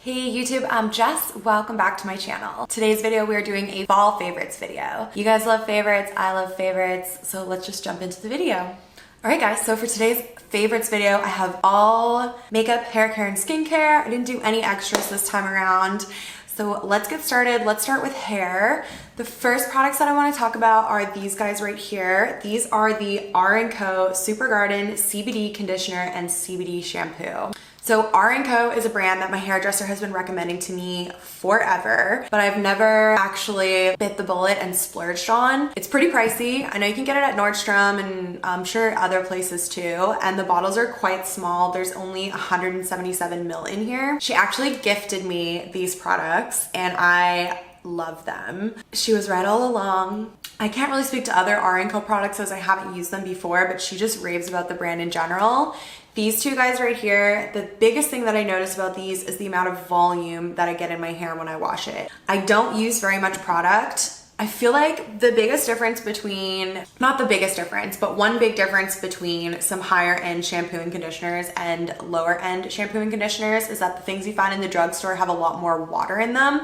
Hey YouTube, I'm Jess. Welcome back to my channel. Today's video, we are doing a fall favorites video. You guys love favorites, I love favorites, so let's just jump into the video. All right guys, so for today's favorites video, I have all makeup, hair care, and skincare. I didn't do any extras this time around. So let's get started. Let's start with hair. The first products that I want to talk about are these guys right here. These are the R & Co Super Garden CBD Conditioner and CBD Shampoo. So R & Co is a brand that my hairdresser has been recommending to me forever, but I've never actually bit the bullet and splurged on. It's pretty pricey. I know you can get it at Nordstrom and I'm sure other places too, and the bottles are quite small. There's only 177 ml in here. She actually gifted me these products and I love them. She was right all along. I can't really speak to other R & Co products as I haven't used them before, but she just raves about the brand in general. These two guys right here, the biggest thing that I notice about these is the amount of volume that I get in my hair when I wash it. I don't use very much product. I feel like the biggest difference between, not the biggest difference, but one big difference between some higher end shampoo and conditioners and lower end shampoo and conditioners is that the things you find in the drugstore have a lot more water in them.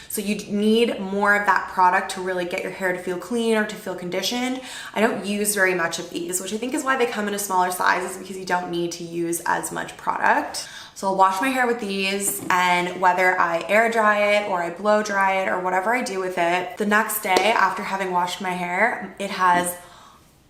So you need more of that product to really get your hair to feel clean or to feel conditioned. I don't use very much of these, which I think is why they come in a smaller size, is because you don't need to use as much product. So I'll wash my hair with these, and whether I air dry it or I blow dry it or whatever I do with it, the next day after having washed my hair, it has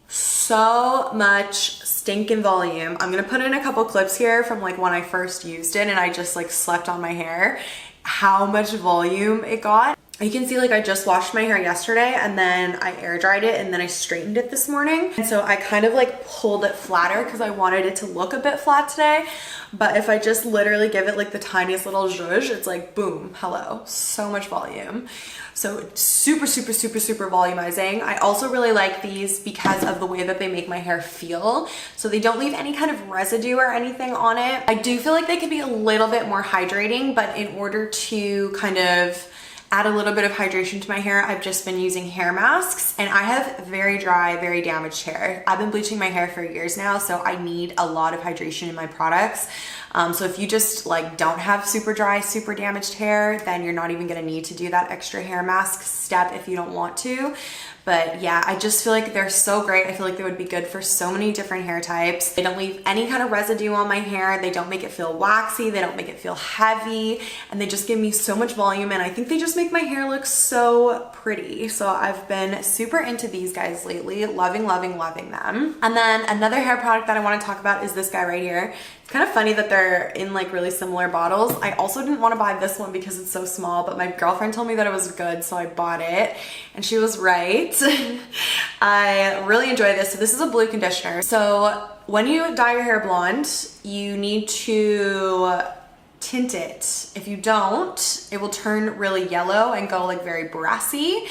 so much stinking volume. I'm gonna put in a couple clips here from like when I first used it and I just like slept on my hair, how much volume it got. You can see like I just washed my hair yesterday and then I air dried it and then I straightened it this morning. And so I kind of like pulled it flatter because I wanted it to look a bit flat today. But if I just literally give it like the tiniest little zhuzh, it's like boom, hello, so much volume. So super, super, super, super volumizing. I also really like these because of the way that they make my hair feel. So they don't leave any kind of residue or anything on it. I do feel like they could be a little bit more hydrating, but in order to kind of add a little bit of hydration to my hair, I've just been using hair masks, and I have very dry, very damaged hair. I've been bleaching my hair for years now, so I need a lot of hydration in my products. So if you just like don't have super dry, super damaged hair, then you're not even gonna need to do that extra hair mask step if you don't want to. But yeah, I just feel like they're so great. I feel like they would be good for so many different hair types. They don't leave any kind of residue on my hair. They don't make it feel waxy. They don't make it feel heavy. And they just give me so much volume. And I think they just make my hair look so pretty. So I've been super into these guys lately. Loving, loving, loving them. And then another hair product that I want to talk about is this guy right here. It's kind of funny that they're in like really similar bottles. I also didn't want to buy this one because it's so small, but my girlfriend told me that it was good, so I bought it. And she was right. I really enjoy this. So this is a blue conditioner. So when you dye your hair blonde, you need to tint it. If you don't, it will turn really yellow and go like very brassy.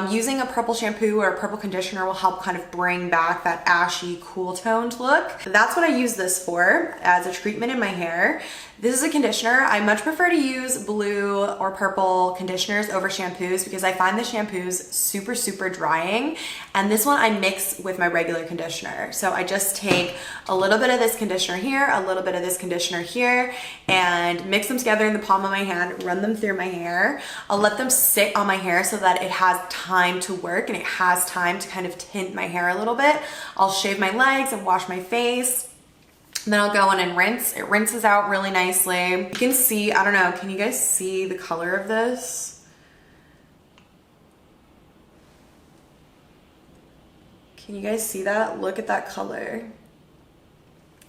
Using a purple shampoo or a purple conditioner will help kind of bring back that ashy, cool toned look. That's what I use this for, as a treatment in my hair. This is a conditioner. I much prefer to use blue or purple conditioners over shampoos because I find the shampoos super, super drying. And this one I mix with my regular conditioner. So I just take a little bit of this conditioner here, a little bit of this conditioner here, and mix them together in the palm of my hand, run them through my hair. I'll let them sit on my hair so that it has time to work and it has time to kind of tint my hair a little bit. I'll shave my legs and wash my face. Then I'll go in and rinse. It rinses out really nicely. You can see, I don't know, can you guys see the color of this? Can you guys see that? Look at that color.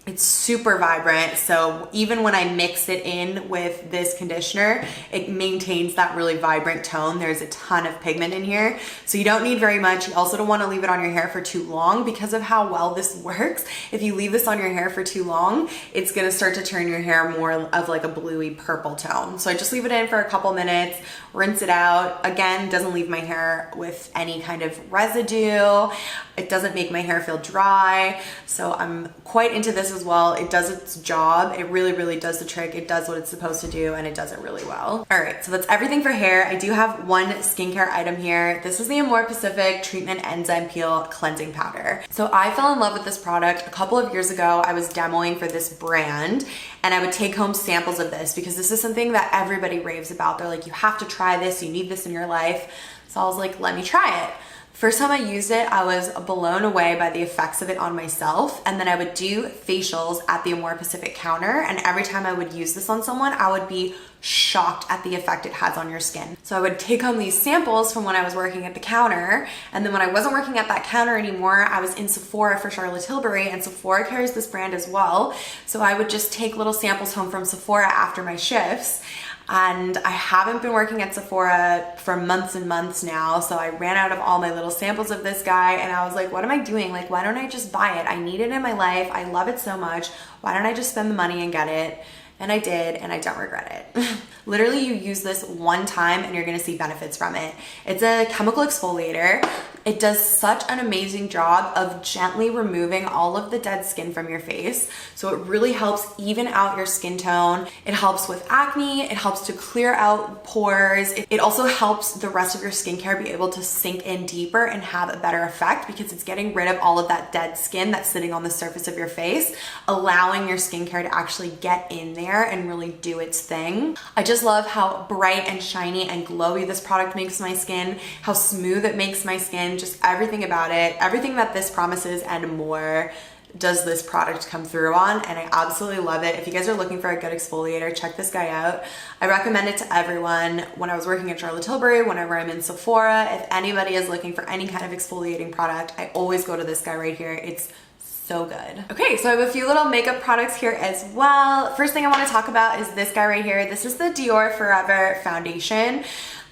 It's super vibrant, so even when I mix it in with this conditioner, it maintains that really vibrant tone. There's a ton of pigment in here, so you don't need very much. You also don't want to leave it on your hair for too long because of how well this works. If you leave this on your hair for too long, it's gonna start to turn your hair more of like a bluey purple tone. So I just leave it in for a couple minutes, rinse it out. Again, doesn't leave my hair with any kind of residue. It doesn't make my hair feel dry, so I'm quite into this as well. It does its job. It really, really does the trick. It does what it's supposed to do, and it does it really well. All right, so that's everything for hair. I do have one skincare item here. This is the Amore Pacific Treatment Enzyme Peel Cleansing Powder. So I fell in love with this product a couple of years ago. I was demoing for this brand, and I would take home samples of this because this is something that everybody raves about. They're like, you have to try this. You need this in your life. So I was like, let me try it. First time I used it, I was blown away by the effects of it on myself. And then I would do facials at the Amore Pacific counter. And every time I would use this on someone, I would be shocked at the effect it has on your skin. So I would take home these samples from when I was working at the counter. And then when I wasn't working at that counter anymore, I was in Sephora for Charlotte Tilbury, and Sephora carries this brand as well. So I would just take little samples home from Sephora after my shifts. And I haven't been working at Sephora for months and months now, so I ran out of all my little samples of this guy, and I was like, what am I doing? Like, why don't I just buy it? I need it in my life. I love it so much. Why don't I just spend the money and get it? And I did, and I don't regret it. Literally, you use this one time and you're gonna see benefits from it. It's a chemical exfoliator. It does such an amazing job of gently removing all of the dead skin from your face. So it really helps even out your skin tone. It helps with acne. It helps to clear out pores. It also helps the rest of your skincare be able to sink in deeper and have a better effect because it's getting rid of all of that dead skin that's sitting on the surface of your face, allowing your skincare to actually get in there and really do its thing. I just love how bright and shiny and glowy this product makes my skin, how smooth it makes my skin, just everything about it, everything that this promises and more does this product come through on, and I absolutely love it. If you guys are looking for a good exfoliator, check this guy out. I recommend it to everyone. When I was working at Charlotte Tilbury, whenever I'm in Sephora, if anybody is looking for any kind of exfoliating product, I always go to this guy right here. It's so good. Okay, so I have a few little makeup products here as well. First thing I want to talk about is this guy right here. This is the Dior Forever Foundation.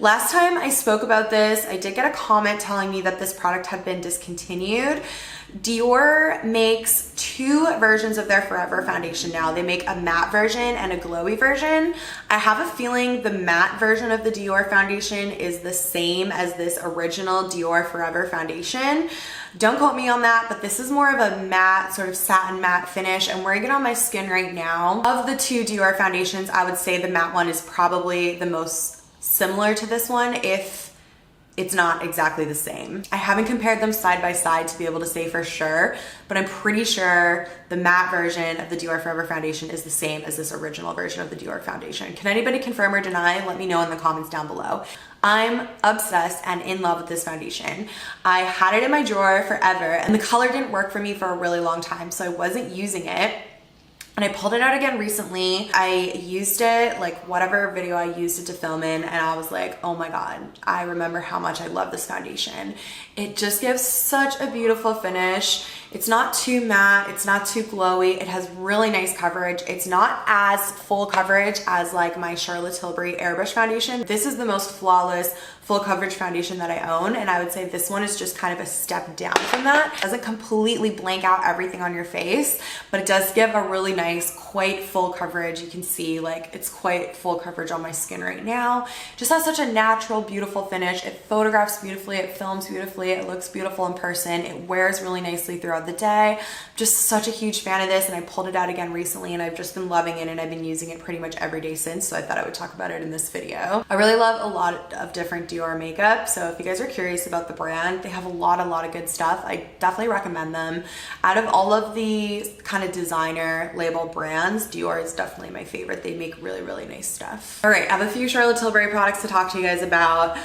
Last time I spoke about this, I did get a comment telling me that this product had been discontinued. Dior makes two versions of their Forever Foundation now. They make a matte version and a glowy version. I have a feeling the matte version of the Dior foundation is the same as this original Dior Forever Foundation. Don't quote me on that, but this is more of a matte, sort of satin matte finish, and wearing it on my skin right now. Of the two Dior foundations, I would say the matte one is probably the most similar to this one, if it's not exactly the same. I haven't compared them side by side to be able to say for sure, but I'm pretty sure the matte version of the Dior Forever Foundation is the same as this original version of the Dior Foundation. Can anybody confirm or deny? Let me know in the comments down below. I'm obsessed and in love with this foundation. I had it in my drawer forever, and the color didn't work for me for a really long time, so I wasn't using it. And I pulled it out again recently. I used it, like whatever video I used it to film in, and I was like, oh my God, I remember how much I love this foundation. It just gives such a beautiful finish. It's not too matte, it's not too glowy. It has really nice coverage. It's not as full coverage as like my Charlotte Tilbury Airbrush foundation. This is the most flawless, full coverage foundation that I own, and I would say this one is just kind of a step down from that. It doesn't completely blank out everything on your face, but it does give a really nice, quite full coverage. You can see like it's quite full coverage on my skin right now. Just has such a natural, beautiful finish. It photographs beautifully, it films beautifully, it looks beautiful in person, it wears really nicely throughout the day. Just such a huge fan of this, and I pulled it out again recently, and I've just been loving it, and I've been using it pretty much every day since, so I thought I would talk about it in this video. I really love a lot of different Dior makeup, so if you guys are curious about the brand, they have a lot of good stuff. I definitely recommend them. Out of all of the kind of designer label brands, Dior is definitely my favorite. They make really nice stuff. All right, I have a few Charlotte Tilbury products to talk to you guys about.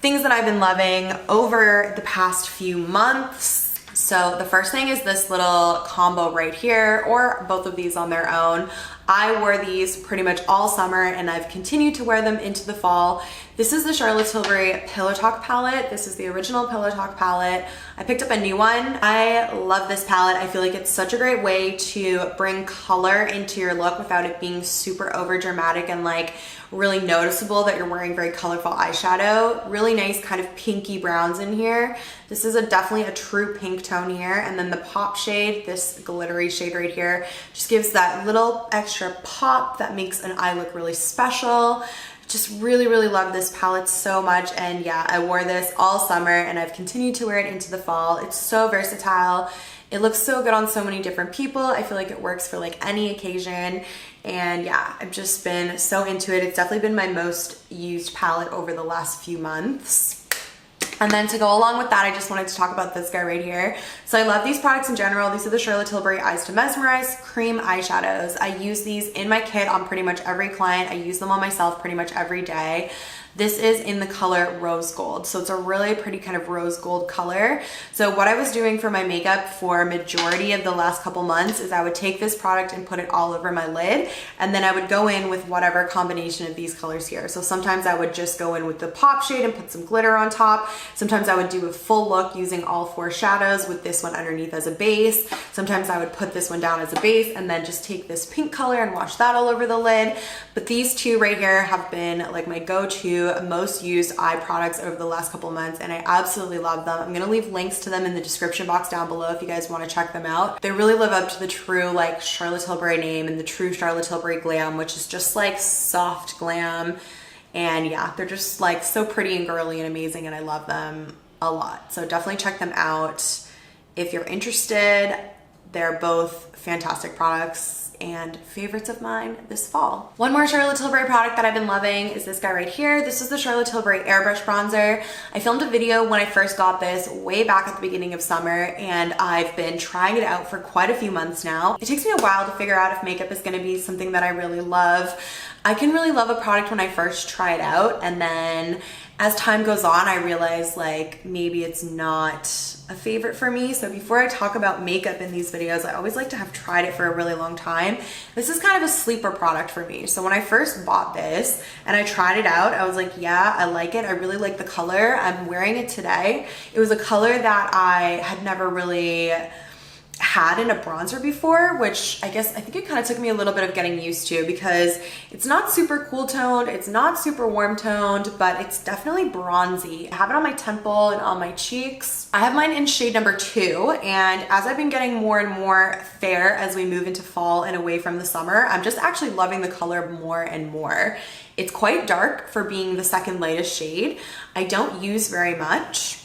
Things that I've been loving over the past few months. So the first thing is this little combo right here, or both of these on their own. I wore these pretty much all summer, and I've continued to wear them into the fall. This is the Charlotte Tilbury Pillow Talk palette. This is the original Pillow Talk palette. I picked up a new one. I love this palette. I feel like it's such a great way to bring color into your look without it being super over dramatic and like really noticeable that you're wearing very colorful eyeshadow. Really nice kind of pinky browns in here. This is definitely a true pink tone here, and then the pop shade, this glittery shade right here, just gives that little extra extra pop that makes an eye look really special. Just really, really love this palette so much. And yeah, I wore this all summer and I've continued to wear it into the fall. It's so versatile. It looks so good on so many different people. I feel like it works for like any occasion. And yeah, I've just been so into it. It's definitely been my most used palette over the last few months. And then to go along with that, I just wanted to talk about this guy right here. So I love these products in general. These are the Charlotte Tilbury Eyes to Mesmerize cream eyeshadows. I use these in my kit on pretty much every client. I use them on myself pretty much every day. This is in the color Rose Gold. So it's a really pretty kind of rose gold color. So what I was doing for my makeup for majority of the last couple months is I would take this product and put it all over my lid. And then I would go in with whatever combination of these colors here. So sometimes I would just go in with the pop shade and put some glitter on top. Sometimes I would do a full look using all four shadows with this one underneath as a base. Sometimes I would put this one down as a base and then just take this pink color and wash that all over the lid. But these two right here have been like my go-to most used eye products over the last couple months, and I absolutely love them. I'm gonna leave links to them in the description box down below if you guys want to check them out. They really live up to the true like Charlotte Tilbury name and the true Charlotte Tilbury glam, which is just like soft glam. And yeah, they're just like so pretty and girly and amazing, and I love them a lot. So definitely check them out if you're interested. They're both fantastic products and favorites of mine this fall. One more Charlotte Tilbury product that I've been loving is this guy right here. This is the Charlotte Tilbury Airbrush Bronzer. I filmed a video when I first got this way back at the beginning of summer, and I've been trying it out for quite a few months now. It takes me a while to figure out if makeup is gonna be something that I really love. I can really love a product when I first try it out, and then as time goes on, I realize like maybe it's not a favorite for me. So before I talk about makeup in these videos, I always like to have tried it for a really long time. This is kind of a sleeper product for me. So when I first bought this and I tried it out, I was like, yeah, I like it. I really like the color. I'm wearing it today. It was a color that I had never really had in a bronzer before, which I think it kind of took me a little bit of getting used to, because it's not super cool toned, it's not super warm toned, but it's definitely bronzy. I have it on my temple and on my cheeks. I have mine in shade number 2, and as I've been getting more and more fair as we move into fall and away from the summer, I'm just actually loving the color more and more. It's quite dark for being the second lightest shade. I don't use very much.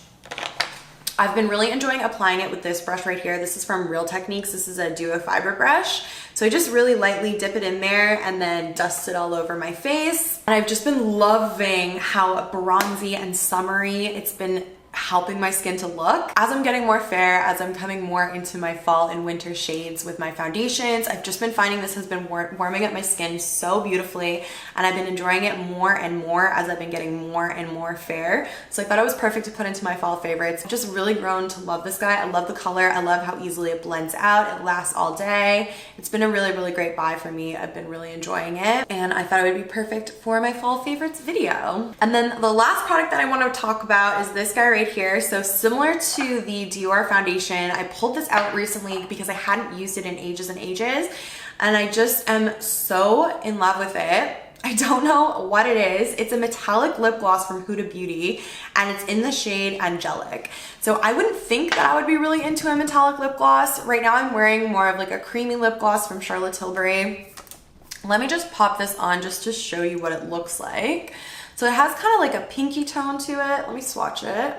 I've been really enjoying applying it with this brush right here. This is from Real Techniques. This is a Duo fiber brush. So I just really lightly dip it in there and then dust it all over my face. And I've just been loving how bronzy and summery it's been helping my skin to look. As I'm getting more fair, as I'm coming more into my fall and winter shades with my foundations, I've just been finding this has been warming up my skin so beautifully, and I've been enjoying it more and more as I've been getting more and more fair. So I thought it was perfect to put into my fall favorites. I've just really grown to love this guy. I love the color. I love how easily it blends out. It lasts all day. It's been a really, really great buy for me. I've been really enjoying it, and I thought it would be perfect for my fall favorites video. And then the last product that I want to talk about is this guy right here. So similar to the Dior foundation, I pulled this out recently because I hadn't used it in ages and ages, and I just am so in love with it. I don't know what it is. It's a metallic lip gloss from Huda Beauty, and it's in the shade Angelic. So I wouldn't think that I would be really into a metallic lip gloss. Right now I'm wearing more of like a creamy lip gloss from Charlotte Tilbury. Let me just pop this on just to show you what it looks like. So it has kind of like a pinky tone to it. Let me swatch it.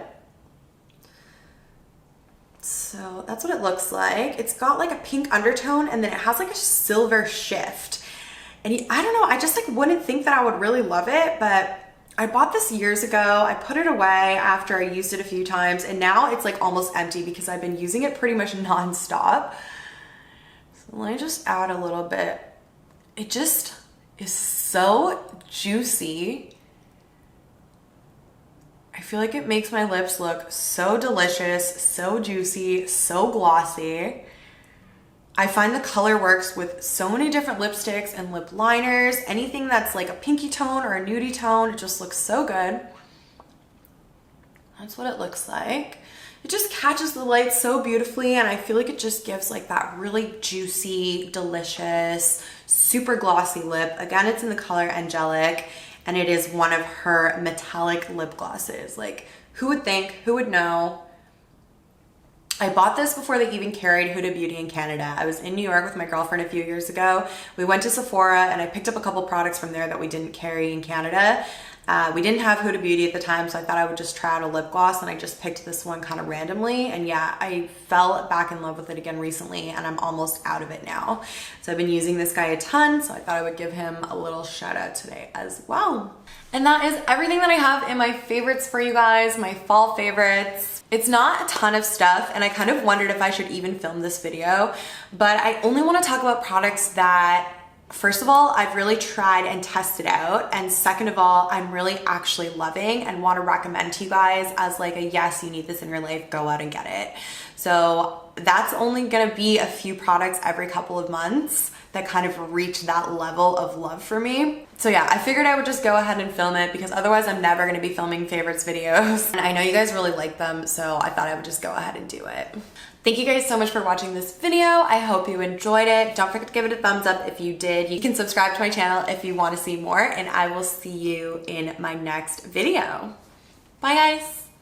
So that's what it looks like. It's got like a pink undertone, and then it has like a silver shift. And I don't know, I just like wouldn't think that I would really love it, but I bought this years ago. I put it away after I used it a few times, and now it's like almost empty because I've been using it pretty much non-stop. So let me just add a little bit. It just is so juicy. I feel like it makes my lips look so delicious, so juicy, so glossy. I find the color works with so many different lipsticks and lip liners. Anything that's like a pinky tone or a nudie tone, it just looks so good. That's what it looks like. It just catches the light so beautifully, and I feel like it just gives like that really juicy, delicious, super glossy lip. Again, it's in the color Angelic, and it is one of her metallic lip glosses. Like, who would think, who would know? I bought this before they even carried Huda Beauty in Canada. I was in New York with my girlfriend a few years ago. We went to Sephora and I picked up a couple products from there that we didn't carry in Canada. We didn't have Huda Beauty at the time, so I thought I would just try out a lip gloss, and I just picked this one kind of randomly. And yeah, I fell back in love with it again recently, and I'm almost out of it now. So I've been using this guy a ton, so I thought I would give him a little shout out today as well. And that is everything that I have in my favorites for you guys, my fall favorites. It's not a ton of stuff, and I kind of wondered if I should even film this video, but I only want to talk about products that, first of all, I've really tried and tested out, and second of all, I'm really actually loving and want to recommend to you guys as like a yes, you need this in your life, go out and get it. So that's only gonna be a few products every couple of months that kind of reach that level of love for me. So yeah, I figured I would just go ahead and film it because otherwise I'm never gonna be filming favorites videos. And I know you guys really like them, so I thought I would just go ahead and do it. Thank you guys so much for watching this video. I hope you enjoyed it. Don't forget to give it a thumbs up if you did. You can subscribe to my channel if you want to see more, and I will see you in my next video. Bye guys.